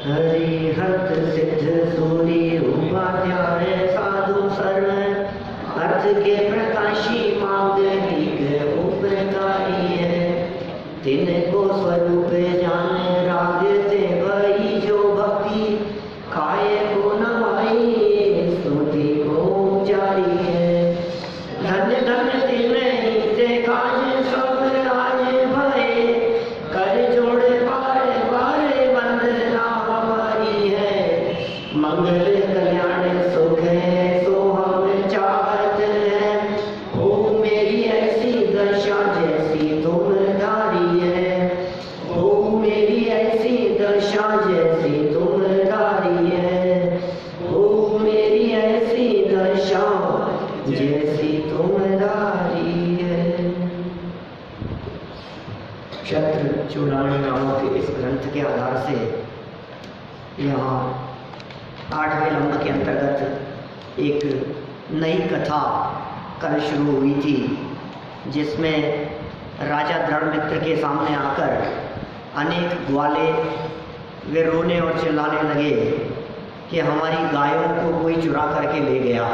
हरिहत सिद्ध सूरी उपाध्याय साधु सर्व अर्थ के प्रकाशी मार्ग उपकारी है। तिनको स्वरूप जान राग से भई जो भक्ति खाए को नवाई स्तुति को जारी है। धन्य धन्य तिन्हीं से काज सब आज भये कर जोड़ बारे बारे वंदना हमारी है। मंगल कल्याण सुख है सो हम चाहत है। हो मेरी ऐसी दशा जैसी तुम धारी है। हो मेरी ऐसी दशा जैसी तुम धारी है। हो मेरी ऐसी दशा जैसी तुम धारी है। क्षत्र चूड़ामणि नामक इस ग्रंथ के आधार से यहाँ 8वें लंब के अंतर्गत एक नई कथा कल शुरू हुई थी, जिसमें राजा दृढ़मित्र के सामने आकर अनेक ग्वाले वे रोने और चिल्लाने लगे कि हमारी गायों को कोई चुरा करके ले गया।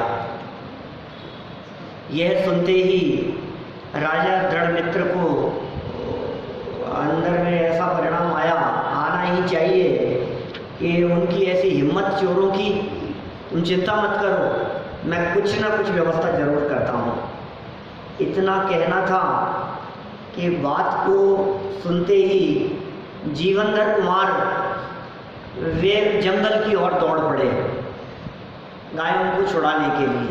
यह सुनते ही राजा दृढ़मित्र को अंदर में ऐसा परिणाम आना ही चाहिए कि उनकी ऐसी हिम्मत चोरों की, तुम चिंता मत करो, मैं कुछ ना कुछ व्यवस्था जरूर करता हूँ। इतना कहना था कि बात को सुनते ही जीवनधर कुमार वे जंगल की ओर दौड़ पड़े गायों को छुड़ाने के लिए,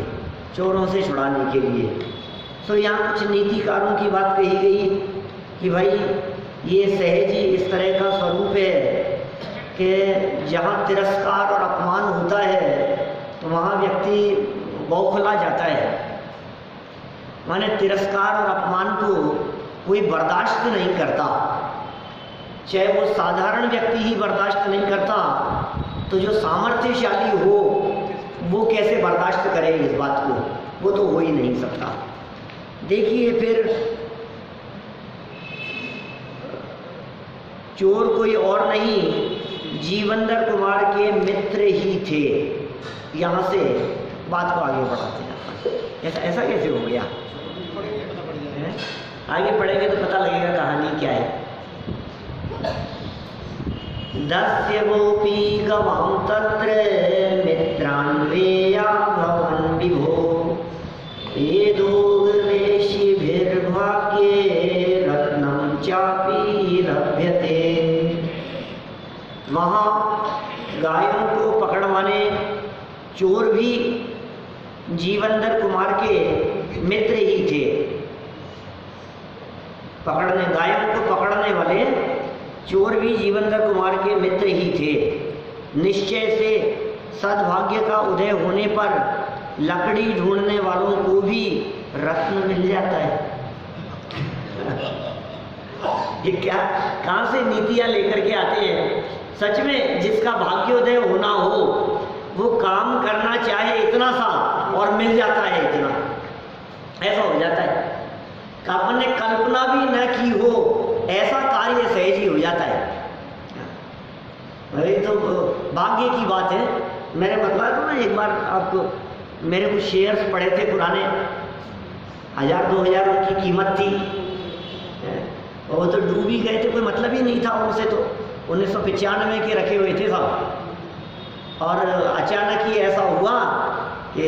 चोरों से छुड़ाने के लिए। तो यहाँ कुछ नीतिकारों की बात कही गई कि भाई ये सहज ही इस तरह का स्वरूप है कि जहाँ तिरस्कार और अपमान होता है तो वहाँ व्यक्ति बौखला जाता है। माने तिरस्कार और अपमान को कोई बर्दाश्त नहीं करता, चाहे वो साधारण व्यक्ति ही बर्दाश्त नहीं करता तो जो सामर्थ्यशाली हो वो कैसे बर्दाश्त करे इस बात को, वो तो हो ही नहीं सकता। देखिए फिर चोर कोई और नहीं जीवनधर कुमार के मित्र ही थे। यहाँ से बात को आगे बढ़ाते हैं। ऐसा कैसे हो गया? आगे पढ़ेंगे तो पता लगेगा कहानी क्या है। दस्य गोपी गवां तत्र मित्रान्वेया भवन विभो एदोगवेशिभिर्भाग्ये रत्नं चापि लभ्यते। वहाँ गायों को पकड़वाने चोर भी जीवनधर कुमार के मित्र ही थे। गायों को पकड़ने वाले चोर भी जीवनधर कुमार के मित्र ही थे। निश्चय से सद्भाग्य का उदय होने पर लकड़ी ढूंढने वालों को भी रत्न मिल जाता है। ये क्या कहाँ से नीतियाँ लेकर के आते हैं। सच में जिसका भाग्योदय होना हो वो काम करना चाहे इतना सा और मिल जाता है इतना, ऐसा हो जाता है। अपन ने कल्पना भी न की हो ऐसा कार्य सहज ही हो जाता है। अरे तो भाग्य की बात है। मैंने बताया था ना एक बार आपको, मेरे कुछ शेयर्स पड़े थे पुराने, 1000-2000 उनकी कीमत थी और वो तो डूब ही गए थे, कोई मतलब ही नहीं था उनसे। तो 1995 के रखे हुए थे साहब। और अचानक ही ऐसा हुआ कि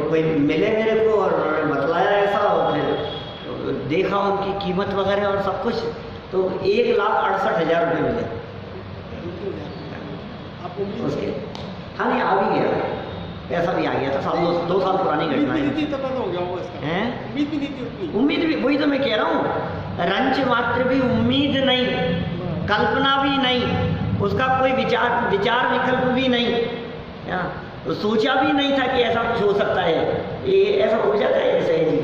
कोई मिले मेरे को और बतलाया ऐसा, और फिर देखा उनकी कीमत वगैरह और सब कुछ, तो 1,68,000 रुपये मिले उसके। हाँ नहीं, आ भी गया, पैसा भी आ गया था। 2 साल पुरानी घटना है। उम्मीद भी, वही तो मैं कह रहा हूँ, रंच मात्र भी उम्मीद नहीं, कल्पना भी नहीं, उसका कोई विचार विकल्प भी नहीं, तो सोचा भी नहीं था कि ऐसा कुछ हो सकता है। ये ऐसा हो जाता है ऐसे ही।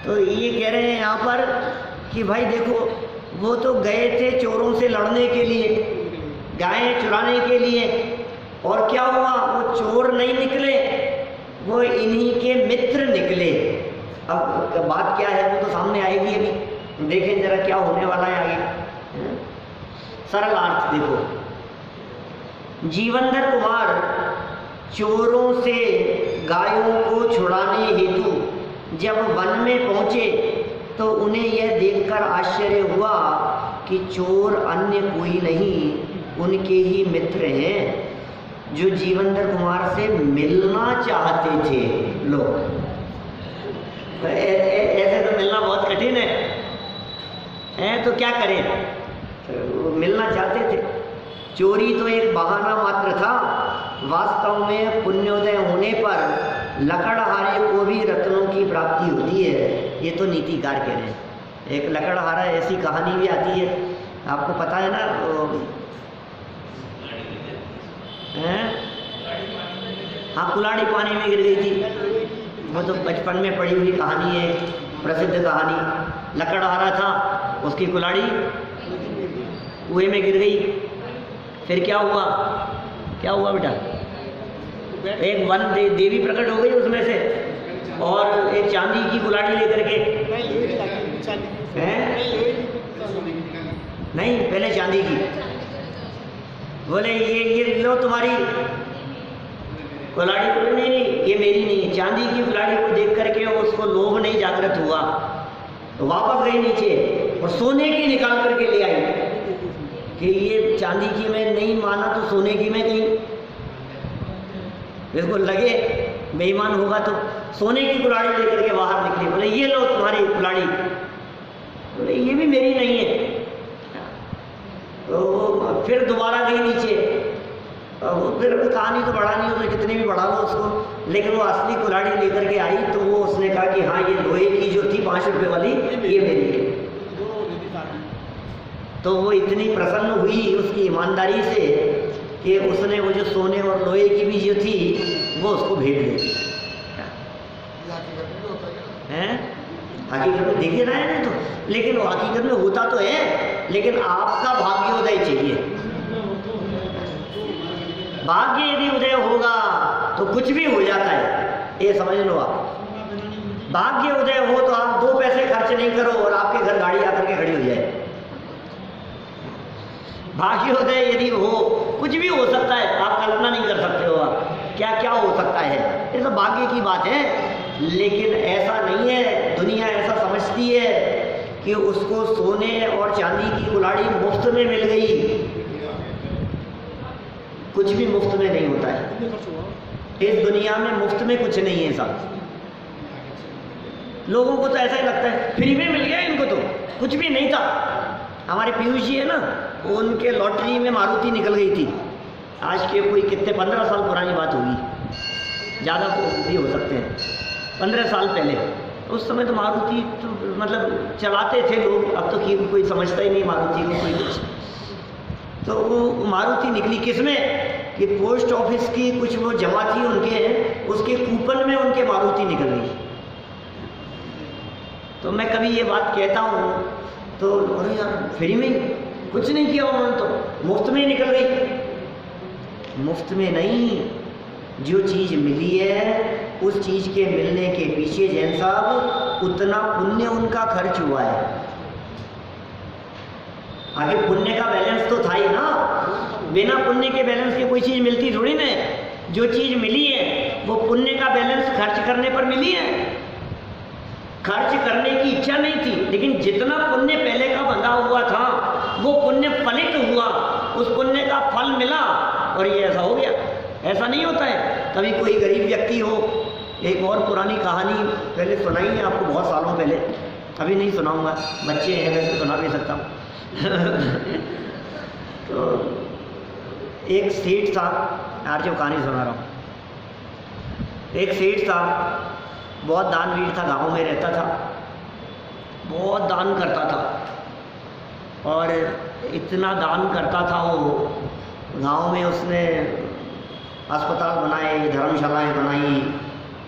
तो ये कह रहे हैं यहाँ पर कि भाई देखो, वो तो गए थे चोरों से लड़ने के लिए, गायें चुराने के लिए, और क्या हुआ, वो चोर नहीं निकले, वो इन्हीं के मित्र निकले। अब बात क्या है वो तो सामने आएगी अभी, देखें जरा क्या होने वाला है आगे। सरल अर्थ देखो, जीवंदर कुमार चोरों से गायों को छुड़ाने हेतु जब वन में पहुंचे तो उन्हें यह देखकर आश्चर्य हुआ कि चोर अन्य कोई नहीं उनके ही मित्र हैं जो जीवंदर कुमार से मिलना चाहते थे। लोग ऐसे तो मिलना बहुत कठिन है तो क्या करें, तो मिलना चाहते थे। चोरी तो एक बहाना मात्र था, वास्तव में पुण्योदय होने पर लकड़हारे को भी रत्नों की प्राप्ति होती है। ये तो नीतिकार कह रहे हैं। एक लकड़हारा ऐसी कहानी भी आती है, आपको पता है ना, हाँ, कुल्हाड़ी पानी में गिर गई थी। वो तो बचपन में पढ़ी हुई कहानी है, प्रसिद्ध कहानी। लकड़हारा था, उसकी कुल्हाड़ी कुएं में गिर गई। फिर क्या हुआ, क्या हुआ बेटा? एक वन देवी प्रकट हो गई उसमें से, और एक चांदी की कुल्हाड़ी लेकर के, नहीं पहले चांदी की, बोले ये लो तुम्हारी कुल्हाड़ी। बोले नहीं ये मेरी नहीं है। चांदी की कुल्हाड़ी को देख करके उसको लोभ नहीं जागृत हुआ, तो वापस गई नीचे और सोने की निकाल करके ले आई कि ये चांदी की मैं नहीं माना तो सोने की मैं गई। बिल्कुल लगे बेईमान होगा तो सोने की कुल्हाड़ी लेकर के बाहर निकली। बोले ये लो तुम्हारी कुल्हाड़ी। बोले ये भी मेरी नहीं है। तो फिर दोबारा गई नीचे, वो फिर कहानी तो बढ़ानी हो तो कितनी भी बढ़ा लो उसको, लेकिन वो असली कुल्हाड़ी लेकर के आई तो वो उसने कहा कि हाँ ये लोहे की जो थी 5 रुपए वाली ये मेरी है। तो वो इतनी प्रसन्न हुई उसकी ईमानदारी से कि उसने वो जो सोने और लोहे की भी जो थी वो उसको भेज दी। हकीकत में देखे ना है ना, तो लेकिन वो हकीकत में होता तो है, लेकिन आपका भाग्योदय चाहिए। भाग्य यदि उदय होगा तो कुछ भी हो जाता है, ये समझ लो आप। भाग्य उदय हो तो आप 2 पैसे खर्च नहीं करो और आपके घर गाड़ी आकर के खड़ी हो जाए। भाग्योदय यदि हो, कुछ भी हो सकता है, आप कल्पना नहीं कर सकते हो आप क्या क्या हो सकता है। ये तो भाग्य की बात है, लेकिन ऐसा नहीं है। दुनिया ऐसा समझती है कि उसको सोने और चांदी की कुल्हाड़ी मुफ्त में मिल गई। कुछ भी मुफ्त में नहीं होता है इस दुनिया में, मुफ्त में कुछ नहीं है साहब। लोगों को तो ऐसा ही लगता है फ्री में मिल गया इनको, तो कुछ भी नहीं था। हमारे पीयूष जी है ना, उनके लॉटरी में मारुति निकल गई थी। आज के कोई कितने 15 साल पुरानी बात होगी, ज़्यादा भी हो सकते हैं, 15 साल पहले। उस समय तो मारुति तो मतलब चलाते थे लोग, अब तो कोई समझता ही नहीं मारुति को कोई कुछ। तो वो मारुति निकली किसमें कि पोस्ट ऑफिस की कुछ वो जमा थी उनके, उसके कूपन में उनके मारुति निकल गई। तो मैं कभी ये बात कहता हूँ तो अरे यार फ्री में कुछ नहीं किया उन्होंने, तो मुफ्त में ही निकल गई। मुफ्त में नहीं, जो चीज़ मिली है उस चीज़ के मिलने के पीछे जैन साहब उतना पुण्य उनका खर्च हुआ है। आगे पुण्य का बैलेंस तो था ही ना, बिना पुण्य के बैलेंस के कोई चीज़ मिलती थोड़ी ना। जो चीज़ मिली है वो पुण्य का बैलेंस खर्च करने पर मिली है। खर्च करने की इच्छा नहीं थी, लेकिन जितना पुण्य पहले का बंधा हुआ था वो पुण्य फलित हुआ, उस पुण्य का फल मिला और ये ऐसा हो गया। ऐसा नहीं होता है। कभी कोई गरीब व्यक्ति हो, एक और पुरानी कहानी पहले सुनाई है आपको बहुत सालों पहले, अभी नहीं सुनाऊंगा, बच्चे हैं वैसे सुना भी सकता हूँ। तो एक सेठ था, यार जो कहानी सुना रहा हूँ, एक सेठ था, बहुत दानवीर था, गांव में रहता था, बहुत दान करता था और इतना दान करता था वो, गांव में उसने अस्पताल बनाए, धर्मशालाएं बनाई,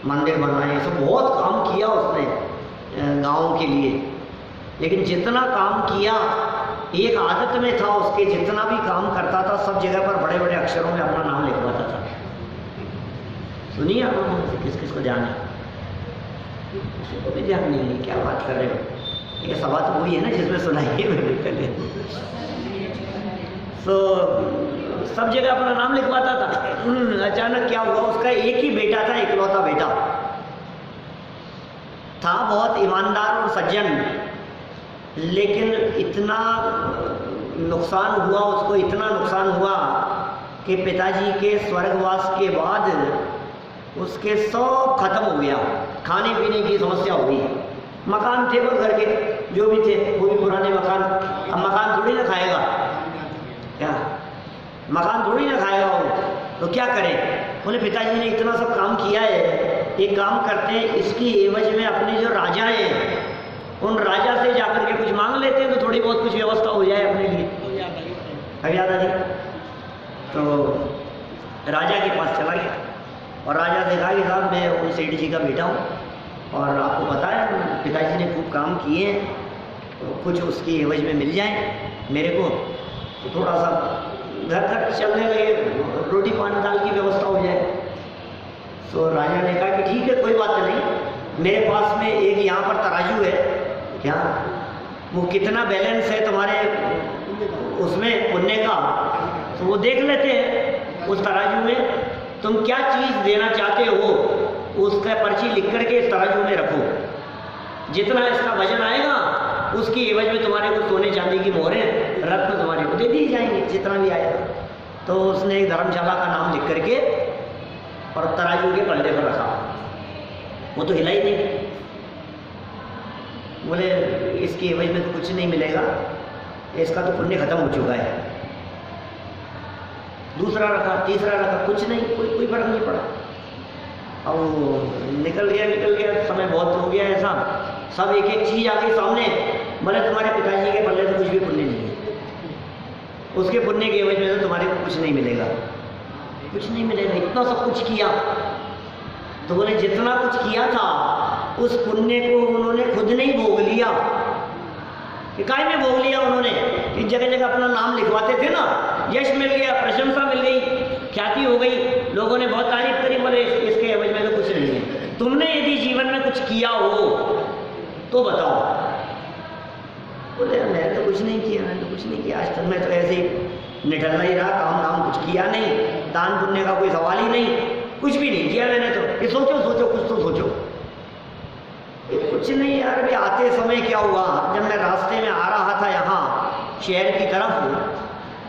मंदिर बनाए, सब बहुत काम किया उसने गांव के लिए। लेकिन जितना काम किया, एक आदत में था उसके, जितना भी काम करता था सब जगह पर बड़े बड़े अक्षरों में अपना नाम लिखवाता था। सुनिए आप लोगों में किस किस को ध्यान है? किसी को भी ध्यान नहीं है, क्या बात कर रहे हो? ये सवाल तो वही है ना जिसमें सुनाई है मैंने पहले। तो सब जगह अपना नाम लिखवाता था। अचानक क्या हुआ, उसका एक ही बेटा था, इकलौता बेटा था, बहुत ईमानदार और सज्जन, लेकिन इतना नुकसान हुआ उसको, इतना नुकसान हुआ कि पिताजी के स्वर्गवास के बाद उसके सब खत्म हो गया। खाने पीने की समस्या हो गई। मकान थे वो घर के जो भी थे, वो भी पुराने मकान। अब मकान थोड़ी ना खाएगा, क्या मकान थोड़ी ना खाएगा वो, तो क्या करें। बोले पिताजी ने इतना सब काम किया है, एक काम करते हैं, इसकी एवज में अपने जो राजा हैं उन राजा से जाकर के कुछ मांग लेते हैं, तो थोड़ी बहुत कुछ व्यवस्था हो जाए अपने लिए। अब याद आ गई, तो राजा के पास चला गया और राजा से कहा कि साहब मैं उन सेठ जी का बेटा हूँ और आपको पता है पिताजी ने खूब काम किए हैं, तो कुछ उसकी एवज में मिल जाए मेरे को, तो थोड़ा सा घर तक चलने लगे, रोटी पानी दाल की व्यवस्था हो जाए। तो राजा ने कहा कि ठीक है कोई बात नहीं, मेरे पास में एक यहाँ पर तराजू है, क्या वो कितना बैलेंस है तुम्हारे उसमें पुण्य का, तो वो देख लेते हैं उस तराजू में, तुम क्या चीज़ देना चाहते हो उसका पर्ची लिख करके इस तराजू में रखो, जितना इसका वजन आएगा उसकी एवज में तुम्हारे को सोने चांदी की मोहरें रत्न तुम्हारे को दे दी जाएंगे, जितना भी आएगा। तो उसने एक धर्मशाला का नाम लिख करके और तराजू के पल्ले पर रखा, वो तो हिला ही नहीं। बोले इसकी एवज में तो कुछ नहीं मिलेगा, इसका तो पुण्य खत्म हो चुका है। दूसरा रखा, तीसरा रखा, कुछ नहीं, कोई फर्क नहीं पड़ा। अब निकल गया, समय बहुत हो गया ऐसा, सब एक एक चीज आ गई सामने। बोले तुम्हारे पिताजी के पल्ले तो कुछ भी पुण्य नहीं है, उसके पुण्य की एवज में तो तुम्हारे को कुछ नहीं मिलेगा, कुछ नहीं मिलेगा, इतना सब कुछ किया। तो बोले जितना कुछ किया था उस पुण्य को उन्होंने खुद नहीं भोग लिया, कि काहे में भोग लिया उन्होंने, इस जगह जगह अपना नाम लिखवाते थे ना, यश मिल गया, प्रशंसा मिल गई, ख्याति हो गई, लोगों ने बहुत तारीफ करी, बोले इसके एवज में तो कुछ नहीं है। तुमने यदि जीवन में कुछ किया हो तो बताओ। बोले मैंने तो कुछ नहीं किया, मैंने तो कुछ नहीं किया, आज तक मैं तो ऐसे ही निठल्ला ही रहा, काम नाम कुछ किया नहीं, दान पुण्य का कोई सवाल ही नहीं, कुछ भी नहीं किया मैंने तो। ये सोचो कुछ तो सोचो। कुछ नहीं यार, अभी आते समय क्या हुआ, जब मैं रास्ते में आ रहा था यहाँ शहर की तरफ,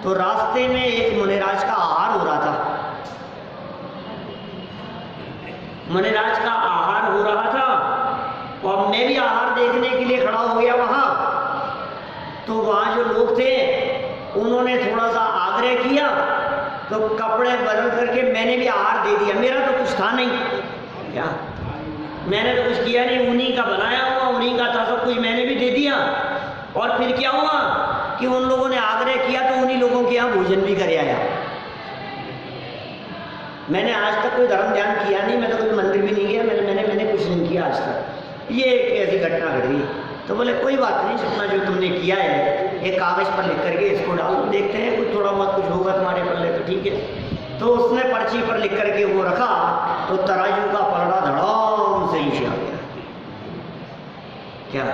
तो रास्ते में एक मुनिराज का आहार हो रहा था, मुनिराज का आहार हो रहा था और मैं भी आहार देखने के लिए खड़ा हो गया वहाँ। तो वहाँ जो लोग थे उन्होंने थोड़ा सा आग्रह किया, तो कपड़े बदल करके मैंने भी आहार दे दिया। मेरा तो कुछ था नहीं, क्या मैंने तो कुछ किया नहीं, उन्हीं का बनाया हुआ, उन्हीं का था सब कुछ, मैंने भी दे दिया। और फिर क्या हुआ कि उन लोगों ने आग्रह किया तो उन्हीं लोगों के यहाँ भोजन भी कर आया। मैंने आज तक कोई धर्म ध्यान किया नहीं, मैं तो कोई मंदिर भी नहीं गया, मैंने कुछ नहीं किया आज तक। ये एक ऐसी घटना घटी। तो बोले कोई बात नहीं, जितना जो तुमने किया है एक कागज पर लिख करके इसको डालो, देखते हैं कुछ थोड़ा बहुत कुछ होगा तुम्हारे पल्ले तो ठीक है। तो उसने पर्ची पर लिख करके वो रखा, तो तराजू का पलड़ा धड़ाम से नीचे आ गया। क्या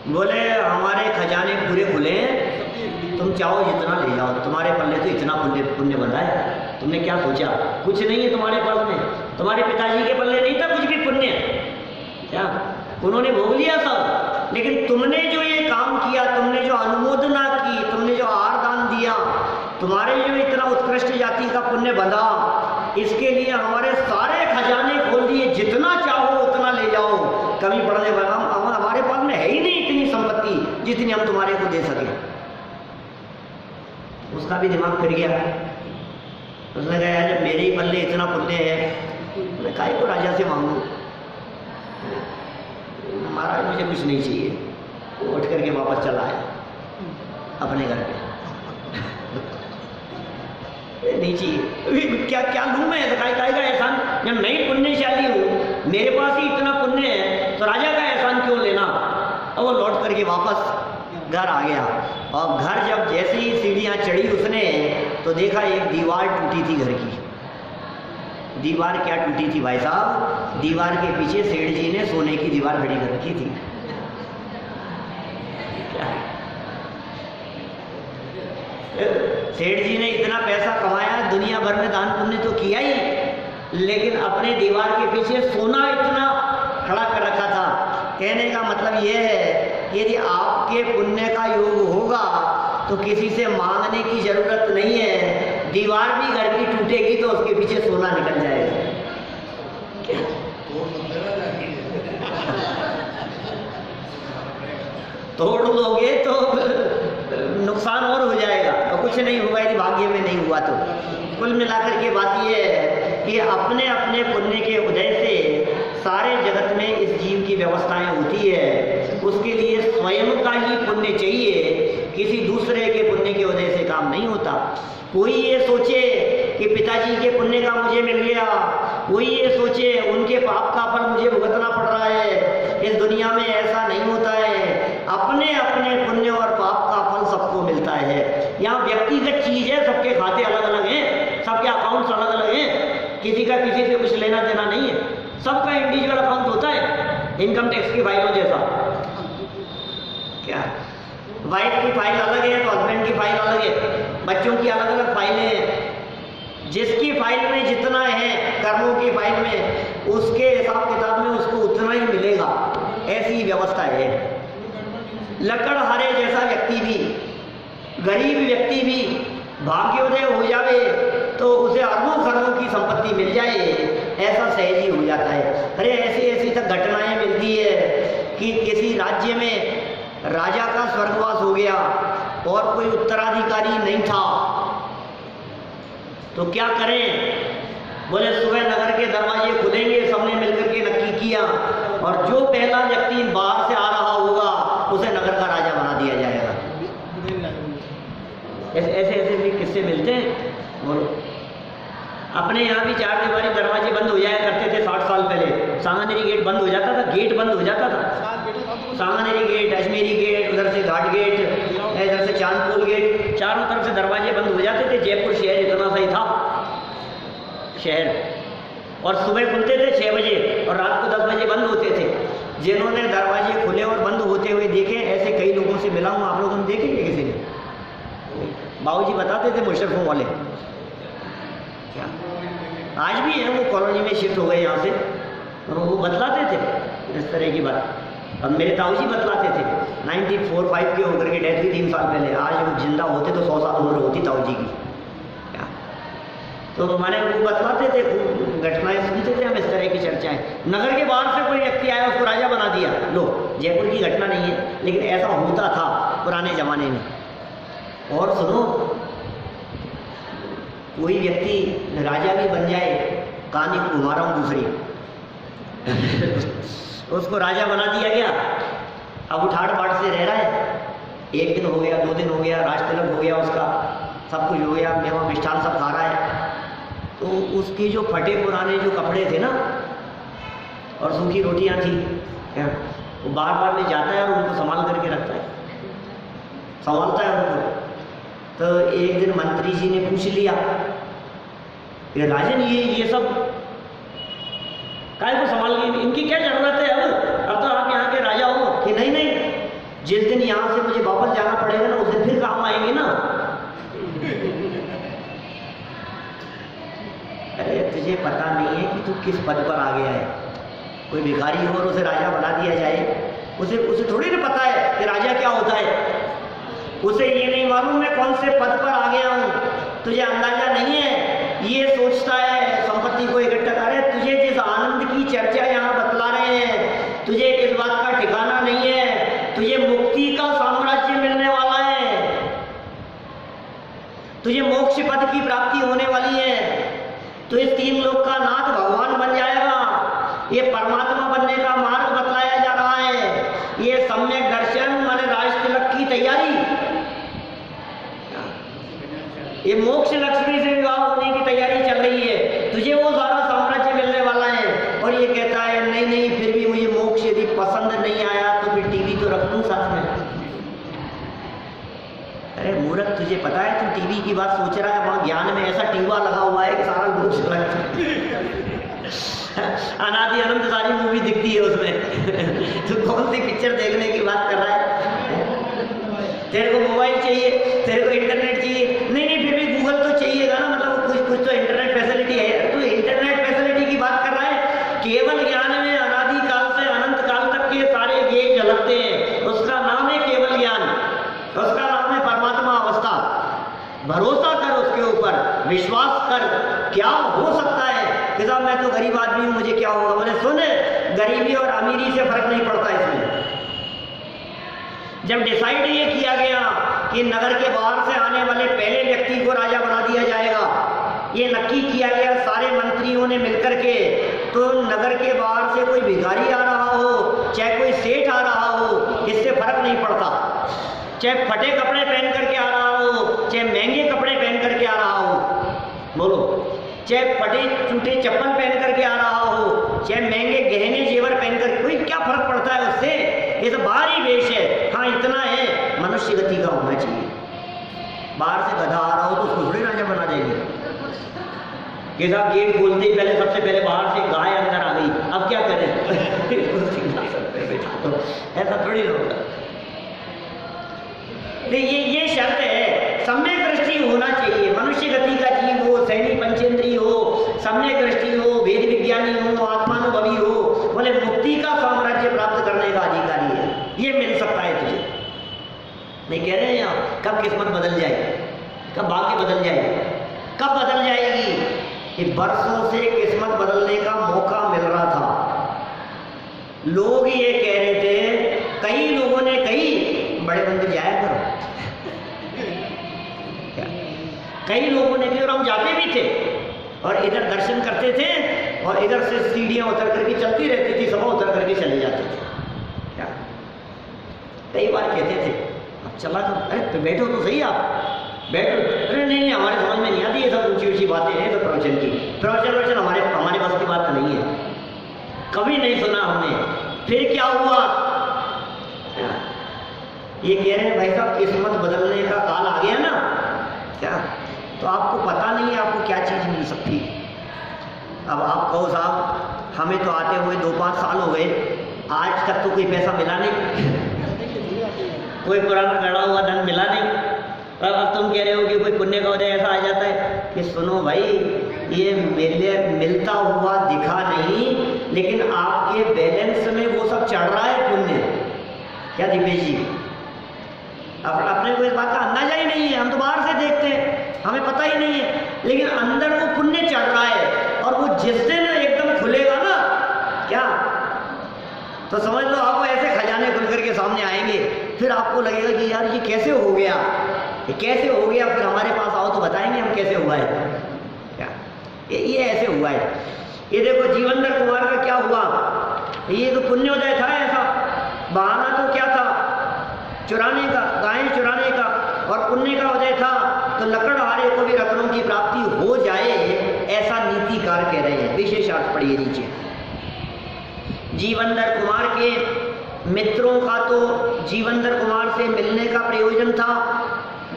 बोले हमारे खजाने पूरे खुले हैं, तुम चाहो जितना ले जाओ, तुम्हारे पल्ले तो इतना पुण्य बंधा है, तुमने क्या सोचा, कुछ नहीं है तुम्हारे पल्ले में, तुम्हारे पिताजी के पल्ले नहीं था कुछ भी पुण्य, क्या उन्होंने भोग लिया सब। लेकिन तुमने जो ये काम किया, तुमने जो अनुमोदना की, तुमने जो आहार दान दिया, तुम्हारे जो इतना उत्कृष्ट जाति का पुण्य बंधा, इसके लिए हमारे सारे खजाने खोल दिए, जितना चाहो उतना ले जाओ, कमी पड़ने वाला हमारे पास में है ही नहीं इतनी संपत्ति जितनी हम तुम्हारे को दे सके। उसका भी दिमाग फिर गया, उसने कहा यार जब मेरे ही पल्ले इतना पुण्य है, मैं काहे को राजा से मांगू, महाराज मुझे कुछ नहीं चाहिए। वो उठ करके वापस चला आया अपने घर पे। नहीं चाहिए, क्या क्या लूँ मैं, काय का एहसान, जब मैं ही पुण्यशाली हूँ, मेरे पास ही इतना पुण्य है, तो राजा का एहसान क्यों लेना। और वो लौट करके वापस घर आ गया। और घर जब जैसे ही सीढ़ियाँ चढ़ी उसने, तो देखा एक दीवार टूटी थी घर की। दीवार क्या टूटी थी भाई साहब, दीवार के पीछे सेठ जी ने सोने की दीवार खड़ी कर रखी थी। सेठ जी ने इतना पैसा कमाया, दुनिया भर में दान पुण्य तो किया ही, लेकिन अपने दीवार के पीछे सोना इतना खड़ा कर रखा था। कहने का मतलब यह है यदि आपके पुण्य का योग होगा तो किसी से मांगने की जरूरत नहीं है। दीवार भी घर की टूटेगी तो उसके पीछे सोना निकल जाएगा। तोड़ लोगे तो नुकसान और हो जाएगा और कुछ नहीं होगा यदि भाग्य में नहीं हुआ तो। कुल मिलाकर के बात यह है कि अपने अपने पुण्य के उदय से सारे जगत में इस जीव की व्यवस्थाएं होती है। उसके लिए स्वयं का ही पुण्य चाहिए, किसी दूसरे के पुण्य के उदय से काम नहीं होता। कोई ये सोचे कि पिताजी के पुण्य का मुझे मिल गया, कोई ये सोचे उनके पाप का फल मुझे भुगतना पड़ रहा है, इस दुनिया में ऐसा नहीं होता है। अपने अपने पुण्य और पाप का फल सबको मिलता है। यहाँ व्यक्तिगत चीज है, सबके खाते अलग अलग हैं, सबके अकाउंट्स अलग अलग हैं, किसी का किसी से कुछ लेना देना नहीं है। सबका इंडिविजुअल अकाउंट होता है, इनकम टैक्स की फाइलों जैसा। क्या वाइफ की फाइल अलग है तो हस्बैंड की फाइल अलग है, बच्चों की अलग अलग फाइलें हैं। जिसकी फाइल में जितना है कर्मों की फाइल में, उसके हिसाब किताब में उसको उतना ही मिलेगा। ऐसी व्यवस्था है। लकड़हारे जैसा व्यक्ति भी, गरीब व्यक्ति भी भाग्योदय हो जावे तो उसे अरबों खरबों की संपत्ति मिल जाए, ऐसा सहज ही हो जाता है। अरे ऐसी ऐसी तक घटनाएं मिलती है कि किसी राज्य में राजा का स्वर्गवास हो गया और कोई उत्तराधिकारी नहीं था, तो क्या करें? बोले सुबह नगर के दरवाजे खुलेंगे, सबने मिलकर के नक्की किया और जो पहला व्यक्ति बाहर से आ रहा होगा उसे नगर का राजा बना दिया जाएगा। ऐसे भी किस्से मिलते हैं। बोलो, अपने यहाँ भी चार दीवारी दरवाजे बंद हो जाया करते थे 60 साल पहले। सांगानेरी गेट बंद हो जाता था, गेट बंद हो जाता था। सांगानेरी गेट, अजमेरी गेट, उधर से घाट गेट, इधर से चांदपुर गेट, चारों तरफ से दरवाजे बंद हो जाते थे। जयपुर शहर इतना सही था शहर, और सुबह खुलते थे 6 बजे और रात को 10 बजे बंद होते थे। जिन्होंने दरवाजे खुले और बंद होते हुए देखे, ऐसे कई लोगों से मिला हूँ। आप लोगों ने देखे क्या किसी ने? बाबूजी बताते थे मुशर्रफों वाले। क्या आज भी हैं, वो कॉलोनी में शिफ्ट हो गए यहाँ से, और वो बतलाते थे इस तरह की बात। अब मेरे ताऊजी बतलाते थे, 94-5 के होकर के डेथ हुई 3 साल पहले। आज वो जिंदा होते तो 100 साल उम्र होती ताऊजी की। क्या तो मैंने वो बतलाते थे, घटनाएं सुनते थे हम, इस तरह की चर्चाएं। नगर के बाहर से कोई व्यक्ति आया, उसको राजा बना दिया। लो, जयपुर की घटना नहीं है, लेकिन ऐसा होता था पुराने जमाने में। और सुनो, कोई व्यक्ति राजा भी बन जाए, कहानी को घुमा रहा हूँ दूसरी। उसको राजा बना दिया गया, अब उठाड़ पाड़ से रह रहा है। 1 दिन हो गया, 2 दिन हो गया, राज तिलक हो गया उसका, सब कुछ हो गया, मेवा मिष्ठान सब खा रहा है। तो उसके जो फटे पुराने जो कपड़े थे ना और सूखी रोटियां थी, वो बार बार ले जाता है और उनको संभाल करके रखता है, संभालता है उनको। तो एक दिन मंत्री जी ने पूछ लिया कि राजन ये सब काय को संभाल गए, इनकी क्या जरूरत है? अब तो आप यहाँ के राजा हो। कि नहीं नहीं, जिस दिन यहाँ से मुझे वापस जाना पड़ेगा ना, उस दिन फिर काम आएंगे ना। अरे तुझे पता नहीं है कि तू किस पद पर आ गया है। कोई भिखारी हो और उसे राजा बना दिया जाए, उसे थोड़ी ना पता है कि राजा क्या होता है। उसे ये नहीं मालूम मैं कौन से पद पर आ गया हूँ, तुझे अंदाजा नहीं है। ये सोचता है संपत्ति को इकट्ठा कर रहे। तुझे जिस आनंद की चर्चा यहाँ बतला रहे हैं, तुझे इस बात का ठिकाना नहीं है। तुझे मुक्ति का साम्राज्य मिलने वाला है, तुझे मोक्ष पद की प्राप्ति होने वाली है, तो इस 3 लोक का नाथ भगवान बन जाएगा। ये परमात्मा बनने का मार्ग बतलाया जा रहा है। ये सम्यक दर्शन माने राज तिलक की तैयारी, ये मोक्ष लक्ष्मी से विवाह होने की तैयारी चल रही है। तुझे वो सारा साम्राज्य मिलने वाला है। और ये कहता है नहीं नहीं, फिर भी मुझे मोक्ष यदि पसंद नहीं आया तो फिर टीवी तो रख लूं साथ में। अरे मूर्ख, तुझे पता है तू टीवी की बात सोच रहा है, वहां ज्ञान में ऐसा टीवा लगा हुआ है कि सारा लोग अनादि अनंत सारी मूवी दिखती है उसमें। तो कौन सी पिक्चर देखने की बात कर रहा है? तेरे को मोबाइल चाहिए, तेरे को इंटरनेट चाहिए, नहीं नहीं फिर भी गूगल तो चाहिएगा ना, मतलब कुछ कुछ तो इंटरनेट फैसिलिटी है। तो इंटरनेट फैसिलिटी की बात कर रहा है। केवल ज्ञान में अनादि काल से अनंत काल तक के सारे गेट झलकते हैं, उसका नाम है केवल ज्ञान, उसका नाम है परमात्मा अवस्था। भरोसा कर उसके ऊपर, विश्वास कर। क्या हो सकता है कि साहब मैं तो गरीब आदमी हूं, मुझे क्या होगा? बोले सुन, गरीबी और अमीरी से फर्क नहीं पड़ता इसमें। जब डिसाइड ये किया गया कि नगर के बाहर से आने वाले पहले व्यक्ति को राजा बना दिया जाएगा, ये नक्की किया गया सारे मंत्रियों ने मिलकर के, तो नगर के बाहर से कोई भिखारी आ रहा हो चाहे कोई सेठ आ रहा हो, इससे फर्क नहीं पड़ता। चाहे फटे कपड़े पहन करके आ रहा हो, चाहे महंगे कपड़े पहन करके आ रहा हो, बोलो, चाहे फटे टूटे चप्पल पहन करके आ रहा हो, चाहे महंगे गहने जेवर पहनकर, कोई क्या फर्क पड़ता है उससे? ये तो बाहरी वेश है। हाँ इतना है, मनुष्य गति का होना चाहिए। बाहर से गधा आ रहा हो तो उसको थोड़ी राजा बना देंगे कि साहब गेट खोलते ही पहले सबसे पहले बाहर से गाय अंदर आ गई, अब क्या करें? ऐसा थोड़ी होगा। ये शर्त है, सम्यक दृष्टि होना चाहिए। मनुष्य गति का जीव हो, सैनी पंचेंद्री हो, सम्यक दृष्टि हो, वेद विज्ञानी हो, आत्मानुभवी हो, बोले मुक्ति का साम्राज्य प्राप्त करने का अधिकारी है, ये मिल सकता है तुझे। नहीं कह रहे हैं आप कब किस्मत बदल जाए, कब भाग्य बदल जाए, कब बदल जाएगी? कि बरसों से किस्मत बदलने का मौका मिल रहा था। लोग ये कह रहे थे, कई लोगों ने कही बड़े मंदिर जाया करो, कई लोगों ने कहा, और हम जाते भी थे और इधर दर्शन करते थे और इधर से सीढ़ियां उतर करके चलती रहती थी, सभा उतर करके चले जाते थे। क्या कई बार कहते थे अब चला करो, अरे तो बैठो तो सही, आप बैठो। अरे नहीं हमारे समझ में नहीं आती ये सब ऊंची ऊंची बातें हैं, तो प्रवचन की प्रवचन हमारे पास की बात नहीं है, कभी नहीं सुना हमने। फिर क्या हुआ? ये कह रहे हैं भाई साहब किस्मत बदलने का काल आ गया ना, क्या तो आपको पता नहीं है आपको क्या चीज़ मिल सकती। अब आप कहो साहब हमें तो आते हुए 2-5 साल हो गए, आज तक तो कोई पैसा मिला नहीं, कोई पुराना गड़ा हुआ धन मिला नहीं, और अब तुम कह रहे हो कि कोई पुण्य का उदय ऐसा आ जाता है कि सुनो भाई, ये मिलता हुआ दिखा नहीं, लेकिन आपके बैलेंस में वो सब चढ़ रहा है पुण्य। क्या दिपेश जी, अपने को इस बात का अंदाजा ही नहीं है, हम तो बाहर से देखते हैं, हमें पता ही नहीं है, लेकिन अंदर वो पुण्य चढ़ रहा है। और वो जिस दिन एकदम खुलेगा ना, क्या तो समझ लो आपको ऐसे खजाने खुल करके सामने आएंगे, फिर आपको लगेगा कि यार ये कैसे हो गया, ये कैसे हो गया, फिर हमारे पास आओ तो बताएंगे हम कैसे हुआ है। क्या ये ऐसे हुआ है। ये देखो जीवनधर कुमार का क्या हुआ, ये तो पुण्योदय था, ऐसा बहाना तो क्या था, चुराने का, गायें चुराने का, और पुण्य का उदय था तो लकड़हारे को भी रत्नों की प्राप्ति हो जाए, ऐसा नीतिकार कह रहे हैं। विशेषार्थ पढ़िए नीचे। जीवनधर कुमार के मित्रों का तो जीवनधर कुमार से मिलने का प्रयोजन था,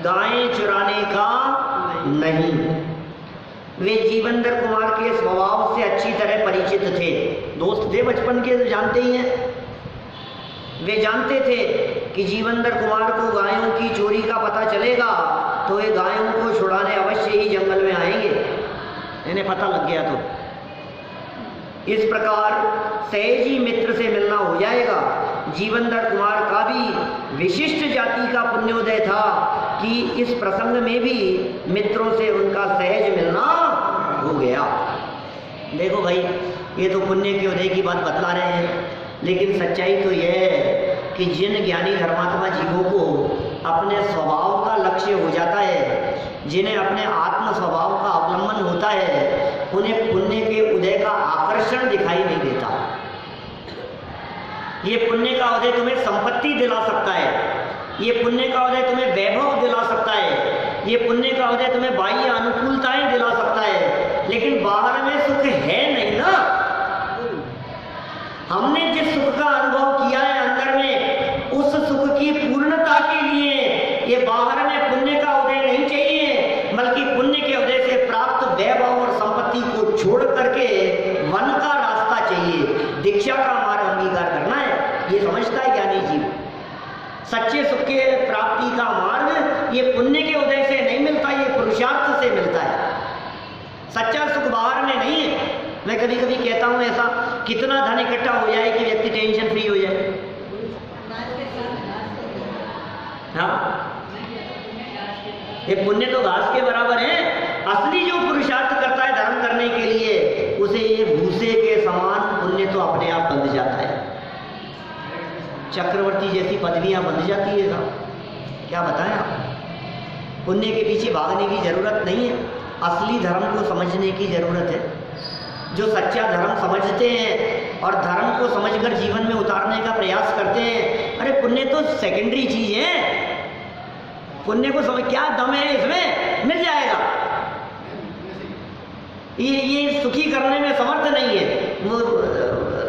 गायें चुराने का नहीं। वे जीवनधर कुमार के स्वभाव से अच्छी तरह परिचित थे, दोस्त थे बचपन के, तो जानते ही हैं। वे जानते थे कि जीवनधर कुमार को गायों की चोरी का पता चलेगा तो वे गायों को छुड़ाने अवश्य ही जंगल में आएंगे, इन्हें पता लग गया तो। इस प्रकार सहजी मित्र से मिलना हो जाएगा। जीवनधर कुमार का भी विशिष्ट जाति का पुण्योदय था कि इस प्रसंग में भी मित्रों से उनका सहज मिलना हो गया। देखो भाई, ये तो पुण्य के उदय की बात बतला रहे हैं, लेकिन सच्चाई तो यह है कि जिन ज्ञानी धर्मात्मा जीवों को अपने स्वभाव का लक्ष्य हो जाता है, जिन्हें अपने आत्म स्वभाव का अवलंबन होता है, उन्हें पुण्य के उदय का आकर्षण दिखाई नहीं देता। ये पुण्य का उदय तुम्हें संपत्ति दिला सकता है, ये पुण्य का उदय तुम्हें वैभव दिला सकता है, ये पुण्य का उदय तुम्हें बाह्य अनुकूलताएं दिला सकता है, लेकिन बाहर में सुख है नहीं ना। हमने जिस सुख का अनुभव किया है अंदर में, उस सुख की पूर्णता के लिए ये बाहर में पुण्य का उदय नहीं चाहिए, बल्कि पुण्य के उदय से प्राप्त वैभव और संपत्ति को छोड़ करके वन का रास्ता चाहिए, दीक्षा का हमारा अंगीकार करना है। ये समझता है ज्ञानी जीव, सच्चे सुख के प्राप्ति का मार्ग ये पुण्य के उदय से नहीं मिलता, ये पुरुषार्थ से मिलता है। सच्चा सुख बाहर में नहीं है। मैं कभी कभी कहता हूँ ऐसा, कितना धन इकट्ठा हो जाए कि व्यक्ति टेंशन फ्री हो जाए? हाँ, ये पुण्य तो घास के बराबर है। असली जो पुरुषार्थ करता है धर्म करने के लिए, उसे ये भूसे के समान पुण्य तो अपने आप बंध जाता है। चक्रवर्ती जैसी पदवियां बंध जाती है साहब, क्या बताएं आप। पुण्य के पीछे भागने की जरूरत नहीं है, असली धर्म को समझने की जरूरत है। जो सच्चा धर्म समझते हैं और धर्म को समझकर जीवन में उतारने का प्रयास करते हैं, अरे पुण्य तो सेकेंडरी चीज है। पुण्य को समझ, क्या दम है इसमें, मिल जाएगा। ये सुखी करने में समर्थ नहीं है। वो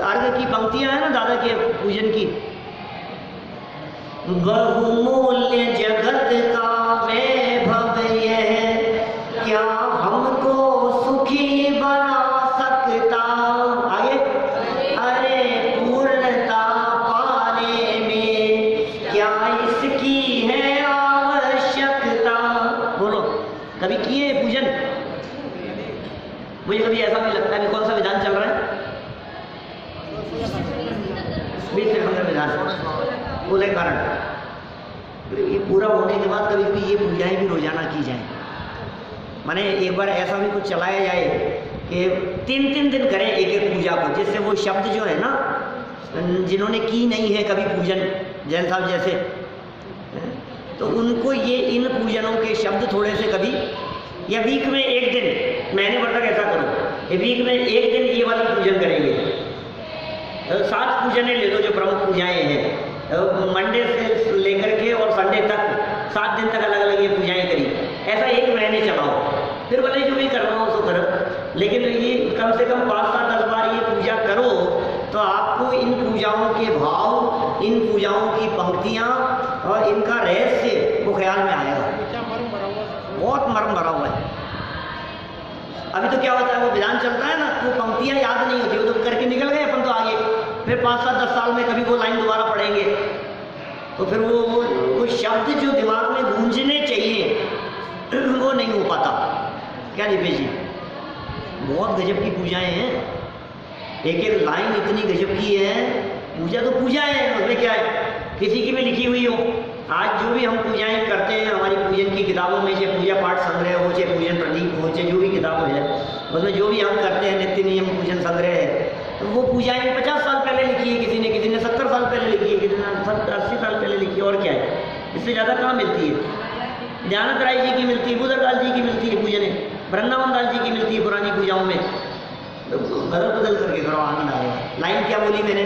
अर्घ की पंक्तियां हैं ना दादा के पूजन की, बहुमूल्य जगत का वैभव यह, क्या हमको सुखी बना सकता। आगे, अरे पूर्णता पाने में क्या इसकी है आवश्यकता। बोलो, कभी किए पूजन? मुझे कभी ऐसा भी लगता है कि कौन सा विधान चल रहा है, विधान बोले कारण ये पूरा होने के बाद कभी भी ये पूजाएं भी रोजाना की जाए। माने एक बार ऐसा भी कुछ चलाया जाए कि 3-3 दिन करें एक एक पूजा को, जिससे वो शब्द जो है ना, जिन्होंने की नहीं है कभी पूजन, जैन साहब जैसे, तो उनको ये इन पूजनों के शब्द थोड़े से कभी, या वीक में एक दिन, महीने भर तक ऐसा करो, ये वीक में एक दिन ये वाली पूजन करेंगे। 7 पूजनें ले लो जो प्रमुख पूजाएं हैं, मंडे से लेकर के और संडे तक 7 दिन तक अलग अलग ये पूजाएं करी। ऐसा 1 महीने चलाओ, फिर भले जो भी करना हो उसको करो, लेकिन ये कम से कम 5-7-10 बार ये पूजा करो, तो आपको इन पूजाओं के भाव, इन पूजाओं की पंक्तियाँ और इनका रहस्य वो ख्याल में आएगा। बहुत मर्म भरा हुआ है। अभी तो क्या होता है, वो विधान चलता है ना, वो पंक्तियाँ याद नहीं होती, वो तो करके निकल गए अपन तो आगे, फिर 5-7-10 साल में कभी वो लाइन दोबारा पढ़ेंगे, तो फिर वो शब्द जो दिमाग में गूंजने चाहिए वो नहीं हो पाता। क्या दीपेश जी, बहुत गजब की पूजाएं हैं, एक एक लाइन इतनी गजब की है। पूजा तो पूजा है, उसमें क्या है, किसी की भी लिखी हुई हो। आज जो भी हम पूजाएं करते हैं हमारी पूजन की किताबों में, चाहे पूजा पाठ संग्रह हो, चाहे पूजन प्रदीप हो, चाहे जो भी किताब है, उसमें जो भी हम करते हैं नित्य नियम पूजन संग्रह है, तो वो पूजाएं 50 साल पहले लिखी है किसी ने 70 साल पहले लिखी है, किसी ने 80 साल पहले लिखी है। और क्या है, इससे ज़्यादा कहाँ मिलती है? ध्यानत राय जी की मिलती है, बुधरलाल जी की मिलती है पूजन, वृंदावन दास जी की मिलती है पुरानी पूजाओं में। तो बदल बदल करके करो, आनंद आएगा। लाइन क्या बोली मैंने,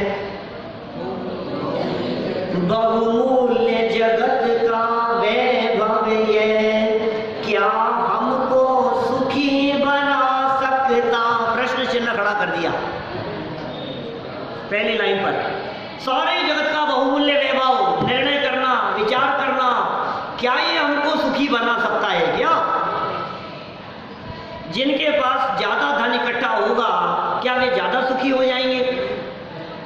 बहुमूल्य जगत का वैभव ये, क्या हमको सुखी बना सकता। प्रश्न चिन्ह खड़ा कर दिया पहली लाइन पर। सारे जगत का बहुमूल्य वैभव, निर्णय करना, विचार करना, क्या ये हमको सुखी बना सकता है क्या? जिनके पास ज्यादा धन इकट्ठा होगा, क्या वे ज्यादा सुखी हो जाएंगे?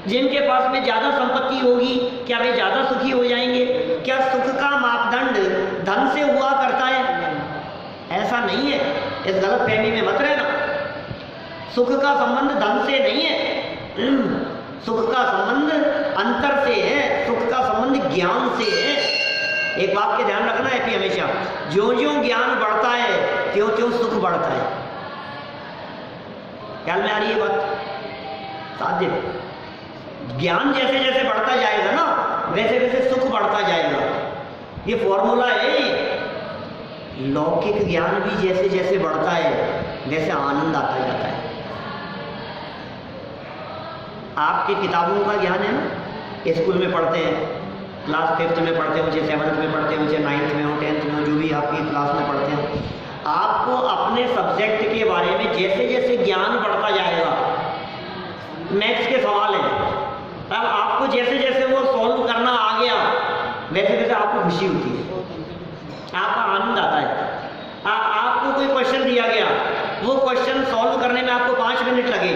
जिनके पास में ज्यादा संपत्ति होगी, क्या वे ज्यादा सुखी हो जाएंगे? क्या सुख का मापदंड धन से हुआ करता है? ऐसा नहीं है, इस गलत फहमी में मत रहना। सुख का संबंध धन से नहीं है, सुख का संबंध अंतर से है, सुख का संबंध ज्ञान से है। एक बात के ध्यान रखना है कि हमेशा, ज्यों ज्यों ज्ञान बढ़ता है त्यों त्यों सुख बढ़ता है। ख्याल में आ रही है बात? साध्य ज्ञान जैसे जैसे बढ़ता जाएगा ना, वैसे वैसे सुख बढ़ता जाएगा। ये फॉर्मूला है। लौकिक ज्ञान भी जैसे जैसे बढ़ता है वैसे आनंद आता जाता है। आपकी किताबों का ज्ञान है ना, स्कूल में पढ़ते हैं, क्लास 5th में पढ़ते हो, चाहे 7th में पढ़ते हो, चाहे 9th में हो, 10th में हो, जो भी आपकी क्लास में पढ़ते हो, आपको अपने सब्जेक्ट के बारे में जैसे जैसे ज्ञान बढ़ता जाएगा, मैथ्स के सवाल हैं, अब आपको जैसे जैसे वो सॉल्व करना आ गया, वैसे वैसे आपको खुशी होती है, आपका आनंद आता है। आपको कोई क्वेश्चन दिया गया, वो क्वेश्चन सॉल्व करने में आपको 5 मिनट लगे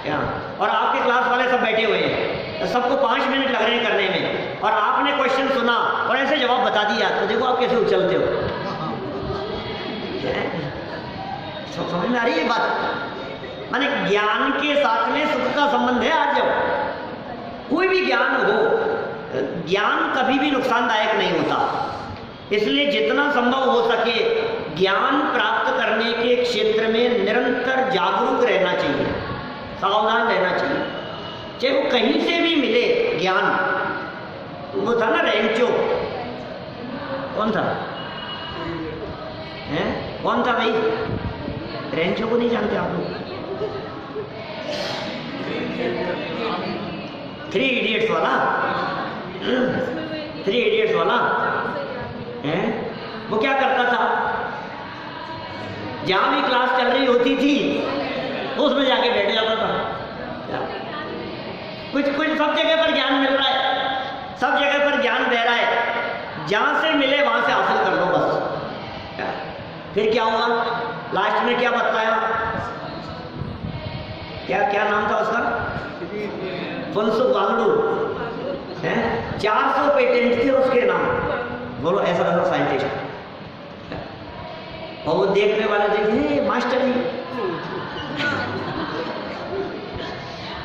क्या, और आपके क्लास वाले सब बैठे हुए हैं, सबको 5 मिनट लग रहे हैं करने में, और आपने क्वेश्चन सुना और ऐसे जवाब बता दिया, तो देखो आप कैसे उछलते हो। समझ में आ रही है बात? माने ज्ञान के साथ में सुख का संबंध है। आज जब कोई भी ज्ञान हो, ज्ञान कभी भी नुकसानदायक नहीं होता, इसलिए जितना संभव हो सके ज्ञान प्राप्त करने के क्षेत्र में निरंतर जागरूक रहना चाहिए, सावधान रहना चाहिए, चाहे वो कहीं से भी मिले ज्ञान। वो था ना रेंचो, कौन था? हैं? कौन था भाई? रेंचो को नहीं जानते आप लोग? 3 इडियट्स वाला, 3 इडियट्स वाला हैं? वो क्या करता था? जहां भी क्लास चल रही होती थी उसमें जाके बैठ जाता था। कुछ सब जगह पर ज्ञान मिल रहा है, सब जगह पर ज्ञान बह रहा है, जहां से मिले वहां से हासिल कर लो बस। फिर क्या हुआ? लास्ट में क्या बताया? क्या नाम था उसका? फुनसुक वांगडू है। 400 पेटेंट थे उसके नाम। बोलो ऐसा साइंटिस्ट। और वो देखने वाले देखे मास्टर जी